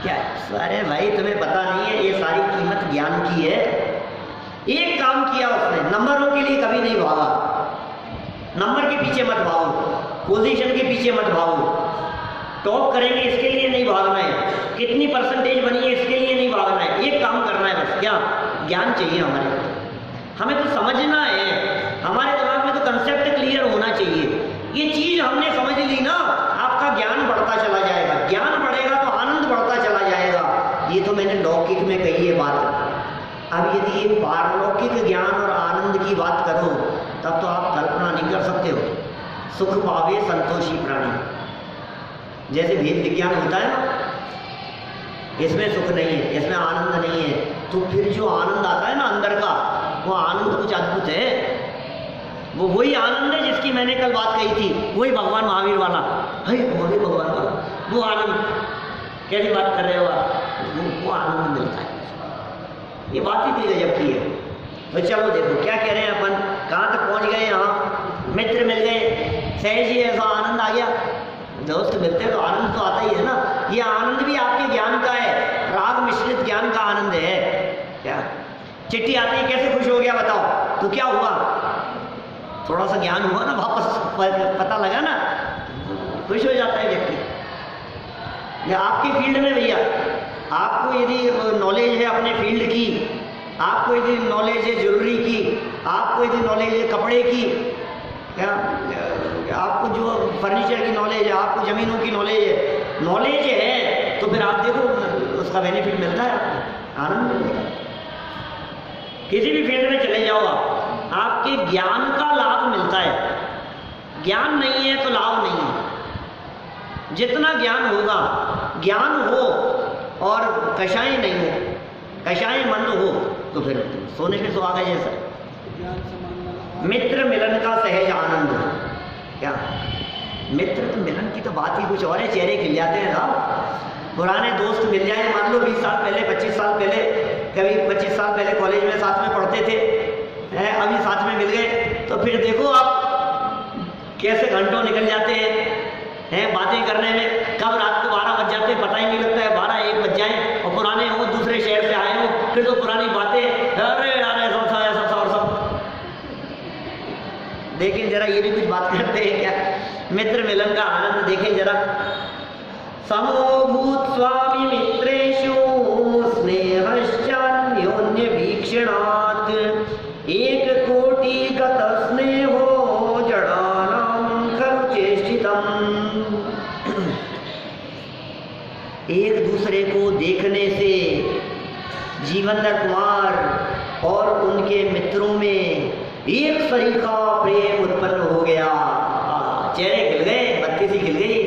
क्या? अरे भाई तुम्हें पता नहीं है, ये सारी कीमत ज्ञान की है। एक काम किया उसने, नंबरों के लिए कभी नहीं भागा। नंबर के पीछे मत भागो, पोजीशन के पीछे मत भागो, टॉप करेंगे इसके लिए नहीं भागना है, कितनी परसेंटेज बनी है इसके लिए नहीं भागना है। एक काम करना है बस, क्या? ज्ञान चाहिए हमारे को, हमें तो समझना है, हमारे दिमाग में तो कंसेप्ट क्लियर होना चाहिए। ये चीज हमने समझ ली ना, आपका ज्ञान बढ़ता चला जाएगा, ज्ञान बढ़ेगा तो आनंद बढ़ता चला जाएगा। ये तो मैंने लौकिक में कही है बात। अब यदि ये पारलौकिक ज्ञान और आनंद की बात करो तब तो आप कल्पना नहीं कर सकते हो। सुख पावे संतोषी प्राणी, जैसे भेद विज्ञान होता है ना, इसमें सुख नहीं है, इसमें आनंद नहीं है, तो फिर जो आनंद आता है ना अंदर का, वो आनंद कुछ अद्भुत है। वो वही आनंद है जिसकी मैंने कल बात कही थी, वही भगवान महावीर वाला, वही भगवान वाला, वो आनंद। कैसी बात कर रहे हो आप? वो आनंद मिलता है। ये बात ही भी गजब की है। तो चलो देखो क्या कह रहे हैं अपन, कहाँ तक पहुँच गए? यहाँ मित्र मिल गए, सहज ही ऐसा आनंद आ गया। दोस्त मिलते हैं तो आनंद तो आता ही है ना। ये आनंद भी आपके ज्ञान का है, राग मिश्रित ज्ञान का आनंद है। क्या चिट्ठी आती है, कैसे खुश हो गया बताओ? तो क्या हुआ? थोड़ा सा ज्ञान हुआ ना, वापस पता लगा ना, खुश हो जाता है व्यक्ति। आपके फील्ड में भैया, आपको यदि नॉलेज है अपने फील्ड की, आपको यदि नॉलेज है ज्वेलरी की, आपको यदि नॉलेज है कपड़े की, क्या आपको जो फर्नीचर की नॉलेज है, आपको ज़मीनों की नॉलेज है, तो फिर आप देखो उसका बेनिफिट मिलता है, आनंद मिलता है। किसी भी फील्ड में चले जाओ आपके ज्ञान का लाभ मिलता है। ज्ञान नहीं है तो लाभ नहीं है। जितना ज्ञान होगा, ज्ञान हो और कषाय नहीं हो, कषाय मंद हो, तो फिर सोने पे सुहागा जैसा। मित्र मिलन का सहज आनंद। क्या मित्र तो मिलन की तो बात ही कुछ और है, चेहरे खिल जाते हैं साहब। पुराने दोस्त मिल जाए, मान लो 20 साल पहले, 25 साल पहले, कभी 25 साल पहले कॉलेज में साथ में पढ़ते थे, अभी साथ में मिल गए, तो फिर देखो आप कैसे घंटों निकल जाते हैं बातें करने में। कब रात को 12 बज जाते हैं पता ही नहीं लगता है, 12-1 बज जाए, और पुराने हो, दूसरे शहर से आए हो, फिर तो पुरानी बातें, अरे ऐसा और सब। देखें जरा, ये भी कुछ बात करते हैं क्या? मित्र मिलन का आनंद देखें जरा। समोभूत स्वामी मित्रेषु स्नेहश्चान्योन्य वीक्षणात्, एक कोटि गत स्नेहो जडानां खलु चेष्टितम्। एक दूसरे को देखने से जीवनधर कुमार और उनके मित्रों में एक सरीखा प्रेम उत्पन्न हो गया। चेहरे खिल गए, बत्ती सी खिल गई,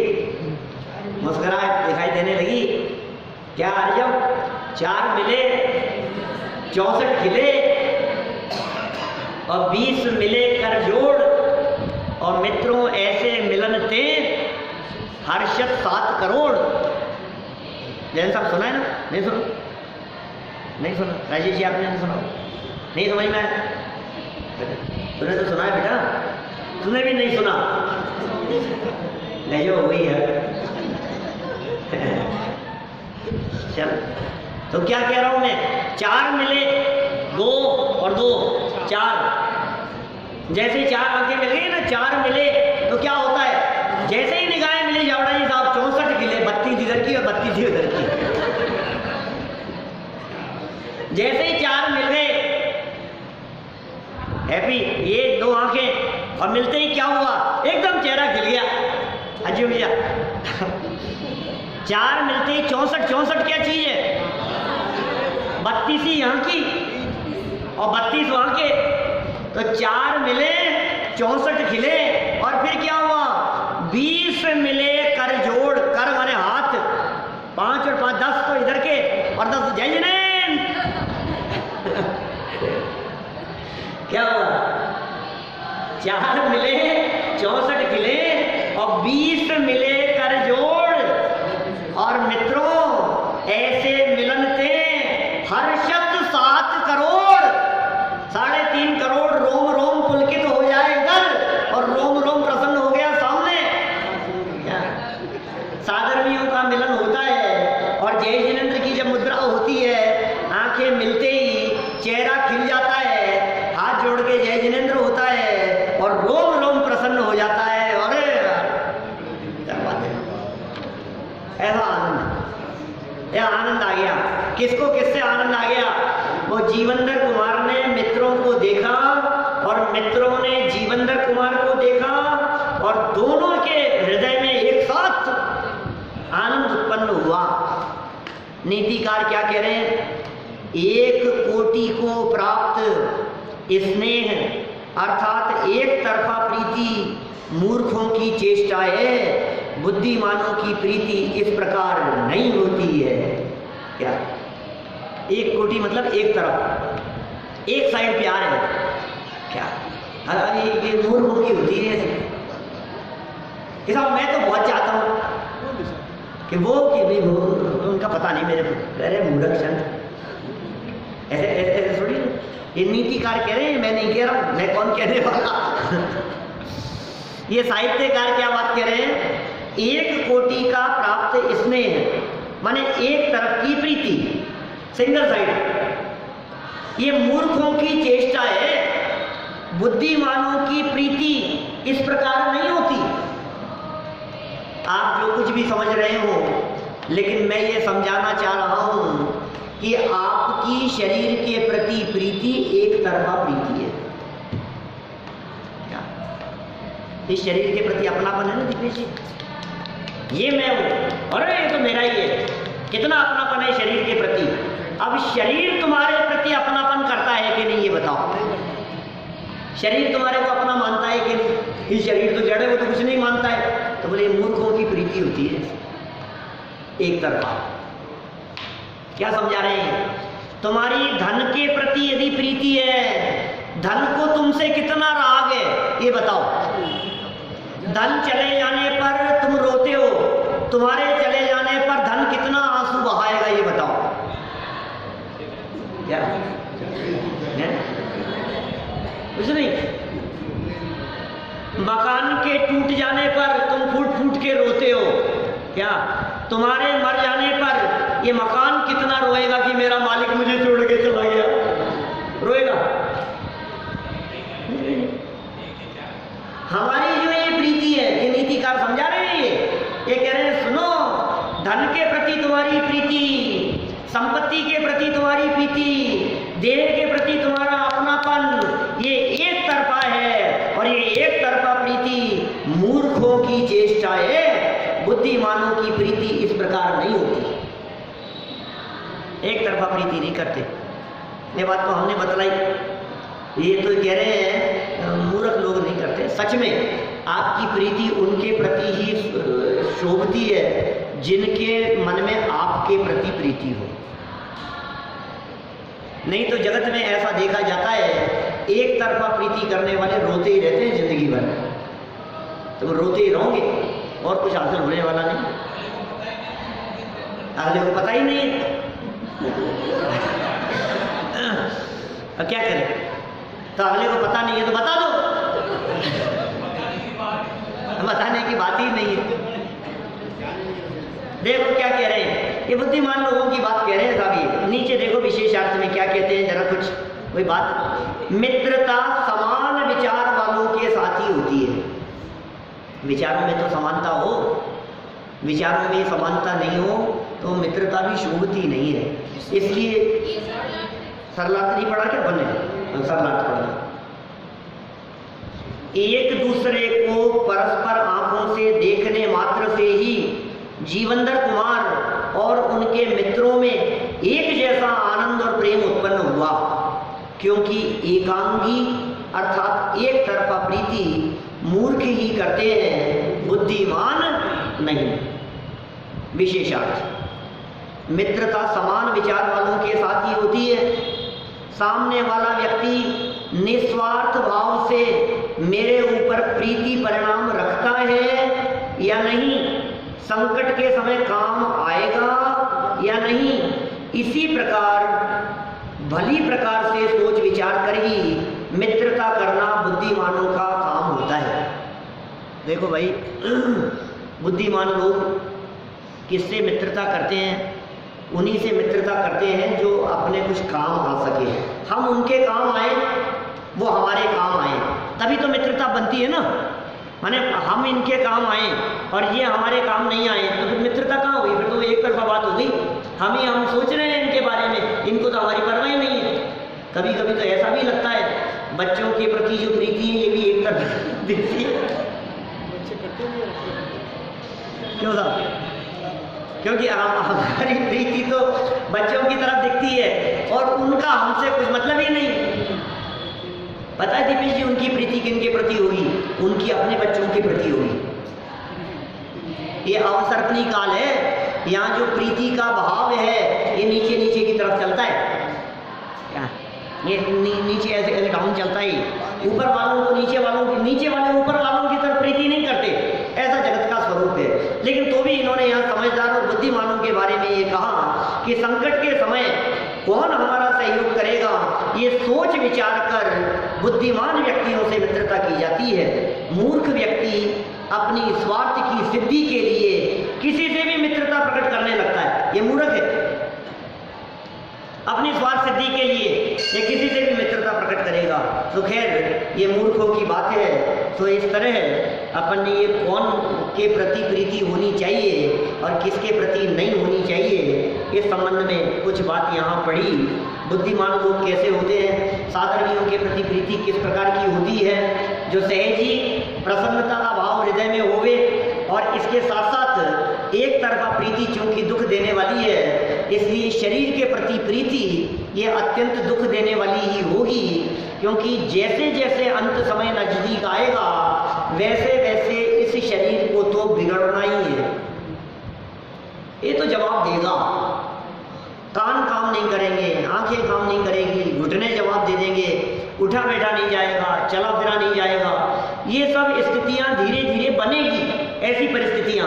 मुस्कुराहट दिखाई देने लगी। क्या जब 4 मिले 64 खिले, और 20 मिले कर जोड़, और मित्रों ऐसे मिलन थे हर्षत 7 करोड़। जैन साहब सुना है ना? नहीं सुना? नहीं सुना? राजेश जी आपने नहीं सुना? नहीं समझ में आया? तूने तो सुना है बेटा, तूने भी नहीं सुना? ले जाओ वही है। चल, तो क्या कह रहा हूं मैं? 4 मिले 2 और 2 4। जैसे 4 आंखें मिल गई ना, 4 मिले तो क्या होता है? जैसे ही निगाहें मिली जावड़ा जी साहब 64 खिले, 32 इधर की और 32 उधर की। जैसे ही 4 मिल गए हैप्पी, ये 2 आंखें, और मिलते ही क्या हुआ? एकदम चेहरा खिल गया। अजय भैया 4 मिलते ही 64 क्या चीज है? 32 यहाँ की और 32 वहां के, तो 4 मिले 64 खिले, और फिर क्या हुआ? 20 मिले कर जोड़, कर माने हाथ, 5 और 5 10 तो इधर के और 10 जय जिनेन। क्या हुआ? 4 मिले 64 खिले और 20 मिले कर जोड़, और मित्रों ऐसे मिलन थे हर्षत 7 करोड़, 3.5 करोड़ रोम रोम पुलकित हो जाए इधर, और रोम रोम प्रसन्न हो गया सामने। साधर्मियों का मिलन होता है, और जय जिनेंद्र की जब मुद्रा होती है, आंखें मिलते ही चेहरा खिल जाता है, हाथ जोड़ के जय जिनेंद्र होता है, और रोम रोम प्रसन्न हो जाता है। और क्या बात है, ऐसा आनंद, यह आनंद आ गया। किसको किससे आनंद आ गया? वो जीवंदर कुमार ने मित्रों को देखा, और मित्रों ने जीवंदर कुमार को देखा, और दोनों के हृदय में एक साथ आनंद उत्पन्न हुआ। नीतिकार क्या कह रहे हैं? 1 कोटि को प्राप्त स्नेह अर्थात एक तरफा प्रीति मूर्खों की चेष्टा है, बुद्धिमानों की प्रीति इस प्रकार नहीं होती है। क्या? 1 कोटि मतलब एक तरफ, एक साइड प्यार है। क्या? ये मूर्खों की होती है। कि साहब मैं तो बहुत चाहता हूँ कि वो उनका पता नहीं मेरे को, अरे मूर्ख सन, ऐसे ऐसे थोड़ी। ये नीतिकार कह रहे हैं, मैं नहीं कह रहा हूँ, मैं कौन कहने वाला। ये साहित्यकार क्या बात कह रहे हैं? 1 कोटि का प्राप्त स्नेह माने एक तरफ की प्रीति, सिंगल साइड। ये मूर्खों की चेष्टा है, बुद्धिमानों की प्रीति इस प्रकार नहीं होती। आप जो कुछ भी समझ रहे हो, लेकिन मैं ये समझाना चाह रहा हूं कि आपकी शरीर के प्रति प्रीति एक तरफा प्रीति है। क्या? इस शरीर के प्रति अपनापन है ना दिग्विजय जी, ये मैं हूं, अरे ये तो मेरा ही है। कितना अपनापन है शरीर के प्रति? अब शरीर तुम्हारे प्रति अपनापन करता है कि नहीं, ये बताओ। शरीर तुम्हारे को अपना मानता है कि नहीं? ये शरीर तो जड़ है, वो तो कुछ नहीं मानता है। तो बोले मूर्खों की प्रीति होती है एक तरफा। क्या समझा रहे हैं? तुम्हारी धन के प्रति यदि प्रीति है, धन को तुमसे कितना राग है ये बताओ। धन चले जाने पर तुम रोते हो, तुम्हारे चले जाने पर धन कितना आंसू बहाएगा ये बताओ। क्या कुछ नहीं। मकान के टूट जाने पर तुम फूट फूट के रोते हो, क्या तुम्हारे मर जाने पर ये मकान कितना रोएगा कि मेरा मालिक मुझे छोड़ के चला गया? रोएगा? हमारी जो ये प्रीति है, ये नीतिकार समझा रहे हैं, ये कह रहे हैं सुनो, धन के प्रति तुम्हारी प्रीति, संपत्ति के प्रति तुम्हारी प्रीति, देह के प्रति तुम्हारा अपनापन, ये एक तरफा है, और ये एक तरफा प्रीति मूर्खों की चेष्टा है, बुद्धिमानों की प्रीति इस प्रकार नहीं होती। एक तरफा प्रीति नहीं करते। ये बात तो हमने बतलाई। ये तो कह रहे हैं मूर्ख लोग नहीं करते। सच में आपकी प्रीति उनके प्रति ही शोभती है जिनके मन में आपके प्रति प्रीति हो। नहीं तो जगत में ऐसा देखा जाता है, एक तरफा प्रीति करने वाले रोते ही रहते हैं जिंदगी भर। तुम रोते ही रहोगे और कुछ हासिल होने वाला नहीं। अगले को पता ही नहीं। अब क्या करें? तो अगले को पता नहीं है तो बता दो, बताने की बात ही नहीं है। देखो क्या कह रहे हैं, ये बुद्धिमान लोगों की बात कह रहे हैं साहब। ये नीचे देखो विशेषार्थ में क्या कहते हैं, जरा कुछ वही बात। मित्रता समान विचार वालों के साथ ही होती है। विचारों में तो समानता हो, विचारों में समानता नहीं हो तो मित्रता भी शोभती नहीं है। इसलिए सरलार्थ नहीं पढ़ा क्या बने, सरलार्थ पढ़ा। एक दूसरे को परस्पर आंखों से देखने मात्र से ही जीवनधर कुमार और उनके मित्रों में एक जैसा आनंद और प्रेम उत्पन्न हुआ, क्योंकि एकांगी अर्थात एक तरफा प्रीति मूर्ख ही करते हैं, बुद्धिमान नहीं। विशेषार्थ, मित्रता समान विचार वालों के साथ ही होती है। सामने वाला व्यक्ति निस्वार्थ भाव से मेरे ऊपर प्रीति परिणाम रखता है या नहीं, संकट के समय काम आएगा या नहीं, इसी प्रकार भली प्रकार से सोच विचार कर ही मित्रता करना बुद्धिमानों का काम होता है। देखो भाई, बुद्धिमान लोग किससे मित्रता करते हैं? उन्हीं से मित्रता करते हैं जो अपने कुछ काम आ सके, हम उनके काम आए, वो हमारे काम आए, तभी तो मित्रता बनती है ना। माने हम इनके काम आए और ये हमारे काम नहीं आए तो फिर मित्रता कहाँ हुई? फिर तो एक तरफा बात हो गई। हम सोच रहे हैं इनके बारे में, इनको तो हमारी परवाह ही नहीं है। कभी कभी तो ऐसा भी लगता है बच्चों के प्रति जो प्रीति है ये भी एक तरफ दिखती है। क्यों साहब? क्योंकि हमारी प्रीति तो बच्चों की तरफ दिखती है और उनका हमसे कुछ मतलब ही नहीं। पता है दीपेश जी, उनकी प्रीति किनके प्रति होगी? उनकी अपने बच्चों के प्रति होगी। ये अवसर्पणी काल है, यहाँ जो प्रीति का भाव है ये नीचे नीचे की तरफ चलता है। क्या ये नीचे ऐसे डाउन चलता है। ऊपर वालों को नीचे वालों की, नीचे वाले ऊपर वालों की तरफ प्रीति नहीं करते, ऐसा जगत का स्वरूप है। लेकिन तो भी इन्होंने यहाँ समझदार और बुद्धिमानों के बारे में ये कहा कि संकट के समय कौन हमारा सहयोग करेगा, ये सोच विचार कर बुद्धिमान व्यक्तियों से मित्रता की जाती है। मूर्ख व्यक्ति अपनी स्वार्थ की सिद्धि के लिए किसी से भी मित्रता प्रकट करने लगता है, ये मूर्ख है। अपनी स्वार्थ सिद्धि के लिए ये किसी से भी मित्रता प्रकट करेगा तो खैर ये मूर्खों की बात है। तो इस तरह अपन ने ये कौन के प्रति प्रीति होनी चाहिए और किसके प्रति नहीं होनी चाहिए, इस संबंध में कुछ बात यहाँ पढ़ी। बुद्धिमान लोग कैसे होते हैं, साधर्मियों के प्रति प्रीति किस प्रकार की होती है, जो सहजी प्रसन्नता का भाव हृदय में होवे और इसके साथ साथ एक तरफा प्रीति चूंकि दुख देने वाली है, इसलिए शरीर के प्रति प्रीति ये अत्यंत दुख देने वाली ही होगी, क्योंकि जैसे जैसे अंत समय नजदीक आएगा वैसे वैसे इस शरीर को तो बिगड़ना ही है। ये तो जवाब देगा। कान काम नहीं करेंगे, आंखें काम नहीं करेंगी, घुटने जवाब दे देंगे, उठा बैठा नहीं जाएगा, चला फिरा नहीं जाएगा। ये सब स्थितियां धीरे धीरे बनेगी, ऐसी परिस्थितियां।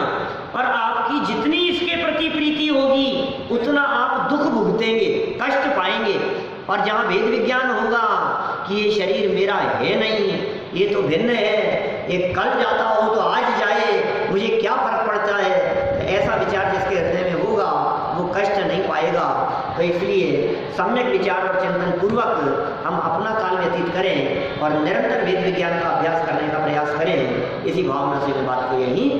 और आपकी जितनी इसके प्रति प्रीति होगी उतना आप दुख भुगतेंगे, कष्ट पाएंगे। और जहाँ वेद विज्ञान होगा कि ये शरीर मेरा है नहीं, ये तो भिन्न है, ये कल जाता हो तो आज जाए, मुझे क्या फर्क पड़ता है, ऐसा विचार जिसके हृदय में होगा वो कष्ट नहीं पाएगा। तो इसलिए सम्यक विचार और चिंतन पूर्वक हम अपना काल व्यतीत करें और निरंतर वेद विज्ञान का अभ्यास करने का प्रयास करें। इसी भावना से मैं बात को यहीं